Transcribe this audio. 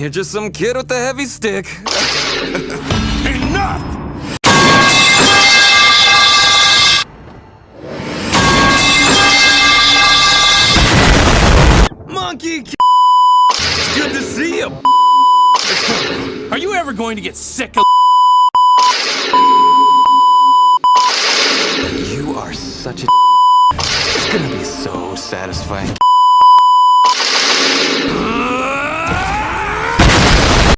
You're just some kid with a heavy stick. Enough! Monkey. Good to see you. Are you ever going to get sick of? You are such a. It's gonna be so satisfying.